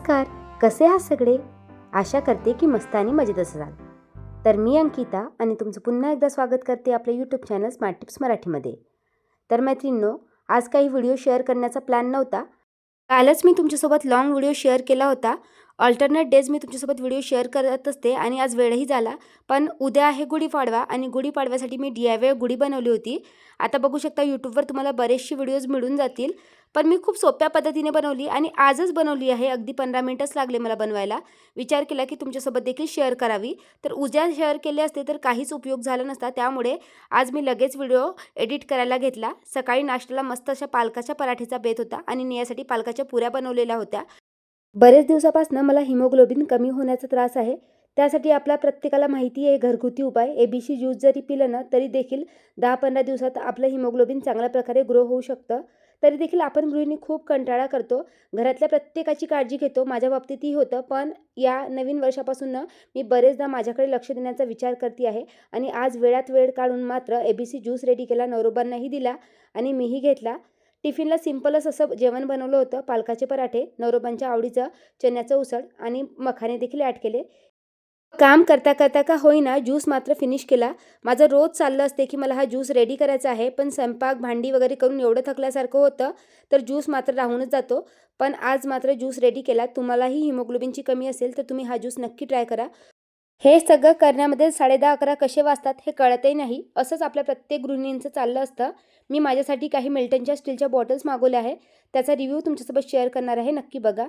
नमस्कार, कसे आहात सगळे? आशा करते की मस्त आणि मजेत असाल. तर मी अंकिता आणि तुमचं पुन्हा एकदा स्वागत करते आपल्या यूट्यूब चॅनल स्मार्ट टिप्स मराठीमध्ये. तर मैत्रिणींनो, आज काही व्हिडिओ शेअर करण्याचा प्लॅन नव्हता. कालच मी तुमच्यासोबत लाँग व्हिडिओ शेअर केला होता. अल्टरनेट डेज मी तुमच्यासोबत व्हिडिओ शेअर करत असते आणि आज वेळही झाला. पण उद्या आहे गुढीपाडवा आणि गुढीपाडव्यासाठी मी DIY गुढी बनवली होती. आता बघू शकता यूट्यूबवर तुम्हाला बरेचसे व्हिडिओज मिळून जातील. पण मी खूप सोप्या पद्धतीने बनवली आणि आजच बनवली आहे. अगदी 15 मिनिटच लागले मला बनवायला. विचार केला की तुमच्यासोबत देखील शेअर करावी. तर उद्या शेअर केले असते तर काहीच उपयोग झाला नसता. त्यामुळे आज मी लगेच व्हिडिओ एडिट करायला घेतला. सकाळी नाश्त्याला मस्त अशा पालकाच्या पराठीचा बेत होता आणि नेयासाठी पालकाच्या पुऱ्या बनवलेल्या होत्या. बरेच दिवसापासून मला हिमोग्लोबिन कमी होण्याचा त्रास आहे. त्यासाठी आपल्या प्रत्येकाला माहिती आहे घरगुती उपाय. ABC ज्यूस जरी पिलं ना तरी देखील 10-15 दिवसात आपलं हिमोग्लोबिन चांगल्या प्रकारे ग्रो होऊ शकतं. तरी देखील आपण गृहिणी खूप कंटाळा करतो. घरातल्या प्रत्येकाची काळजी घेतो. माझ्या बाबतीतही होतं. पण या नवीन वर्षापासून मी बरेचदा माझ्याकडे लक्ष देण्याचा विचार करते आहे आणि आज वेळात वेळ काढून मात्र ABC ज्यूस रेडी केला. नवरोबांनाही दिला आणि मीही घेतला. टिफिनला सिंपलच असं जेवण बनवलं होतं. पालकाचे पराठे, नवरोबांच्या आवडीचं चण्याचं उसळ आणि मखाने देखील ॲड केले. काम करता करता का होईना ज्यूस मात्र फिनिश केला. माझं रोज चाललं असते की मला हा ज्यूस रेडी करायचा आहे, पण स्वयंपाक, भांडी वगैरे करून एवढं थकल्यासारखं होतं, तर ज्यूस मात्र राहूनच जातो. पण आज मात्र ज्यूस रेडी केला. तुम्हालाही हिमोग्लोबिनची कमी असेल तर तुम्ही हा ज्यूस नक्की ट्राय करा. हे सगळं करण्यामध्ये 10:30-11 कसे वाजतात हे कळतही नाही. असंच आपल्या प्रत्येक गृहिणींचं चाललं असतं. मी माझ्यासाठी काही मिल्टनच्या स्टीलच्या बॉटल्स मागवल्या आहे. त्याचा रिव्ह्यू तुमच्यासोबत शेअर करणार आहे. नक्की बघा.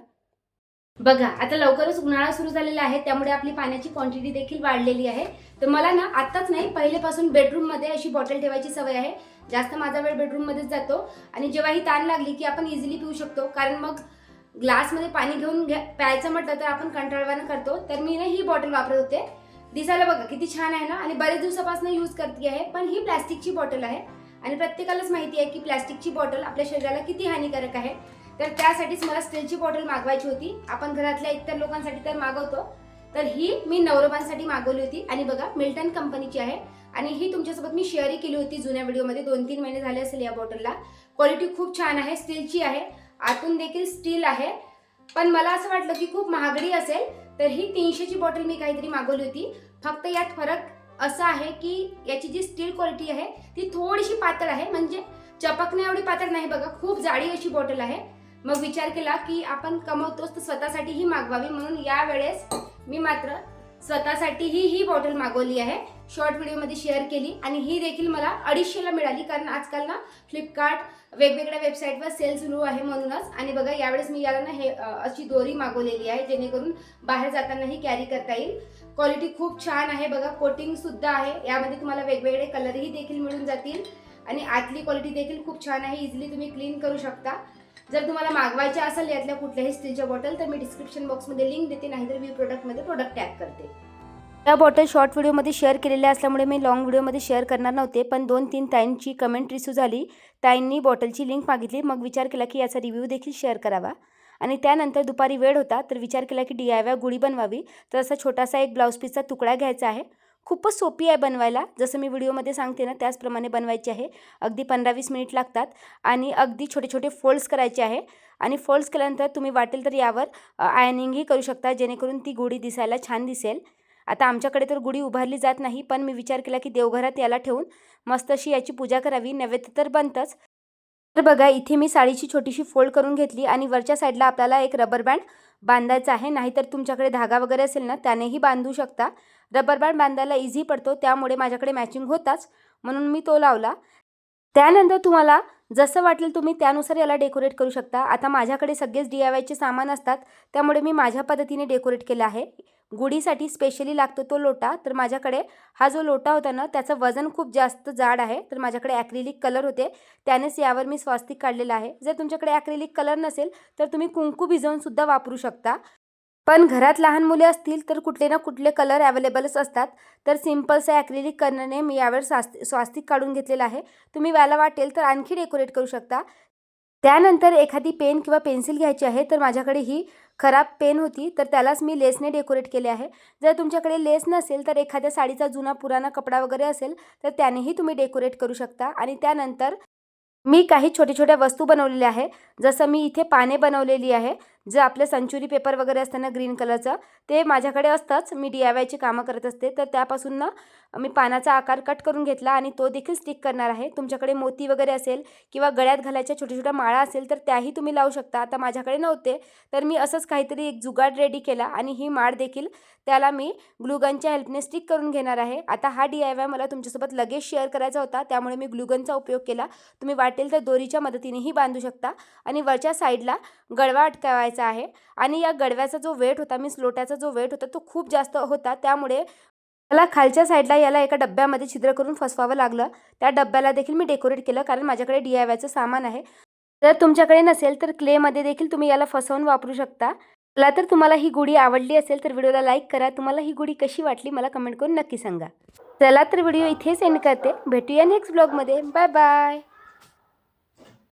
बघा, आता लवकरच उन्हाळा सुरू झालेला आहे, त्यामुळे आपली पाण्याची क्वांटिटी देखील वाढलेली आहे. तर मला ना आत्ताच नाही, पहिलेपासून बेडरूममध्ये अशी बॉटल ठेवायची सवय आहे. जास्त माझा वेळ बेडरूममध्येच जातो आणि जेव्हा ही ताण लागली की आपण इझिली पिऊ शकतो. कारण मग ग्लासमध्ये पाणी घेऊन प्यायचं म्हटलं तर आपण कंटाळवाणं करतो. तर मी ना ही बॉटल वापरत होते. दिसायला बघा किती छान आहे ना आणि बरेच दिवसापासून यूज करते आहे. पण ही प्लास्टिकची बॉटल आहे आणि प्रत्येकालाच माहिती आहे की प्लास्टिकची बॉटल आपल्या शरीराला किती हानिकारक आहे. तर त्यासाठीच मला स्टीलची बॉटल मागवायची होती. आपण घरातल्या इतर लोकांसाठी तर मागवतो. तर ही मी नवरोबांसाठी मागवली होती आणि बघा मिल्टन कंपनीची आहे आणि ही तुमच्यासोबत मी शेअरही केली होती जुन्या व्हिडिओमध्ये. 2-3 महिने झाले असेल या बॉटलला. क्वालिटी खूप छान आहे. स्टीलची आहे. आतून देखील स्टील आहे. पण मला असं वाटलं की खूप महागडी असेल, तर ही 300ची बॉटल मी काहीतरी मागवली होती. फक्त यात फरक असा आहे की याची जी स्टील क्वालिटी आहे ती थोडीशी पातळ आहे. म्हणजे चपकण्या एवढी पातळ नाही बघा. खूप जाडी अशी बॉटल आहे. मग विचार केला की आपण कमवतोच तर स्वतःसाठीही मागवावी, म्हणून यावेळेस मी मात्र स्वतःसाठीही ही बॉटल मागवली आहे. शॉर्ट व्हिडिओमध्ये शेअर केली आणि ही देखील मला 250ला मिळाली. कारण आजकाल ना फ्लिपकार्ट वेगवेगळ्या वेबसाईटवर सेल सुरू आहे म्हणूनच. आणि बघा यावेळेस मी याला ना हे अशी दोरी मागवलेली आहे जेणेकरून बाहेर जातानाही कॅरी करता येईल. क्वालिटी खूप छान आहे बघा. कोटिंग सुद्धा आहे. यामध्ये तुम्हाला वेगवेगळे कलरही देखील मिळून जातील आणि आतली क्वालिटी देखील खूप छान आहे. इझिली तुम्ही क्लीन करू शकता. जर तुम्हाला मागवायचे असेल यातल्या कुठल्याही स्टीलच्या बॉटल तर मी डिस्क्रिप्शन बॉक्समध्ये लिंक देते, नाहीतर व्ह्यू प्रोडक्टमध्ये प्रोडक्ट टॅग करते. या बॉटल शॉर्ट व्हिडिओमध्ये शेअर केलेल्या असल्यामुळे मी लॉंग व्हिडिओमध्ये शेअर करणार नव्हते. पण 2-3 ताईंची कमेंट रिसीव झाली. ताईंनी बॉटलची लिंक मागितली. मग विचार केला की याचा रिव्ह्यू देखील शेअर करावा आणि त्यानंतर दुपारी वेळ होता तर विचार केला की DIY गुढी बनवावी. तर असा छोटासा एक ब्लाऊज पीसचा तुकडा घ्यायचा आहे. खूपच सोपी आहे बनवायला. जसं मी व्हिडिओमध्ये सांगते ना त्याचप्रमाणे बनवायची आहे. अगदी 15-20 मिनिट लागतात आणि अगदी छोटे छोटे फोल्ड्स करायचे आहे आणि फोल्ड्स केल्यानंतर तुम्ही वाटेल तर यावर आयर्निंगही करू शकता जेणेकरून ती गुढी दिसायला छान दिसेल. आता आमच्याकडे तर गुढी उभारली जात नाही, पण मी विचार केला की देवघरात याला ठेवून मस्त अशी याची पूजा करावी. नैवेद्य तर बनतंच. तर बघा इथे मी साडीची छोटीशी फोल्ड करून घेतली आणि वरच्या साईडला आपल्याला एक रबर बँड बांधायचा आहे. नाहीतर तुमच्याकडे धागा वगैरे असेल ना त्यानेही बांधू शकता. रबर बँड बांधायला इझी पडतो, त्यामुळे माझ्याकडे मॅचिंग होताच म्हणून मी तो लावला. त्यानंतर तुम्हाला जसं वाटेल तुम्ही त्यानुसार याला डेकोरेट करू शकता. आता माझ्याकडे सगळेच DIYचे सामान असतात, त्यामुळे मी माझ्या पद्धतीने डेकोरेट केलं आहे. गुढीसाठी स्पेशली लागतो तो लोटा. तर माझ्याकडे हा जो लोटा होता ना त्याचं वजन खूप जास्त जाड आहे. तर माझ्याकडे ॲक्रिलिक कलर होते, त्यानेच यावर मी स्वास्तिक काढलेलं आहे. जर तुमच्याकडे ॲक्रिलिक कलर नसेल तर तुम्ही कुंकू भिजवून सुद्धा वापरू शकता. पण घरात लहान मुले असतील तर कुठले ना कुठले कलर अवेलेबलच असतात. तर सिंपलचं ॲक्रिलिक कलरने मी यावर स्वास्तिक काढून घेतलेलं आहे. तुम्ही व्हायला वाटेल तर आणखी डेकोरेट करू शकता. त्यानंतर एखादी पेन किंवा पेन्सिल घ्यायची आहे. तर माझ्याकडे ही खराब पेन होती तर त्यालाच मी लेसने डेकोरेट केले आहे. जर तुमच्याकडे लेस नसेल तर एखाद्या साडीचा जुना पुराणा कपडा वगैरे असेल तर त्यानेही तुम्ही डेकोरेट करू शकता. आणि त्यानंतर मी काही छोट्या छोट्या वस्तू बनवलेल्या आहे. जसं मी इथे पाने बनवलेली आहे. जे आपलं सेंचुरी पेपर वगैरे असतं ना ग्रीन कलरचं, ते माझ्याकडे असतंच. मी DIYची कामं करत असते, तर त्यापासून ना मी पानाचा आकार कट करून घेतला आणि तो देखील स्टिक करणार आहे. तुमच्याकडे मोती वगैरे असेल किंवा गळ्यात घालायच्या छोट्या छोट्या माळा असेल तर त्याही तुम्ही लावू शकता. आता माझ्याकडे नव्हते, तर मी असंच काहीतरी एक जुगाड रेडी केला आणि ही माळ देखील त्याला मी ग्लूगनच्या हेल्पने स्टिक करून घेणार आहे. आता हा DIY मला तुमच्यासोबत लगेच शेअर करायचा होता, त्यामुळे मी ग्लूगनचा उपयोग केला. तुम्ही वाटेल तर दोरीच्या मदतीनेही बांधू शकता आणि वरच्या साईडला गडवा अटकवायचा आहे. आणि या गडव्याचा जो वेट होता, लोट्याचा जो वेट होता, तो खूप जास्त होता. त्यामुळे मला खालच्या साईडला याला एका डब्यामध्ये छिद्र करून फसवावं लागलं. त्या डब्याला देखील मी डेकोरेट केलं, कारण माझ्याकडे DIYचं सामान आहे. जर तुमच्याकडे नसेल तर क्लेमध्ये देखील तुम्ही याला फसवून वापरू शकता. चला तर तुम्हाला ही गुढी आवडली असेल तर व्हिडिओला लाईक करा. तुम्हाला ही गुढी कशी वाटली मला कमेंट करून नक्की सांगा. चला तर व्हिडिओ इथेच एंड करते. भेटूया नेक्स्ट ब्लॉगमध्ये. Bye bye.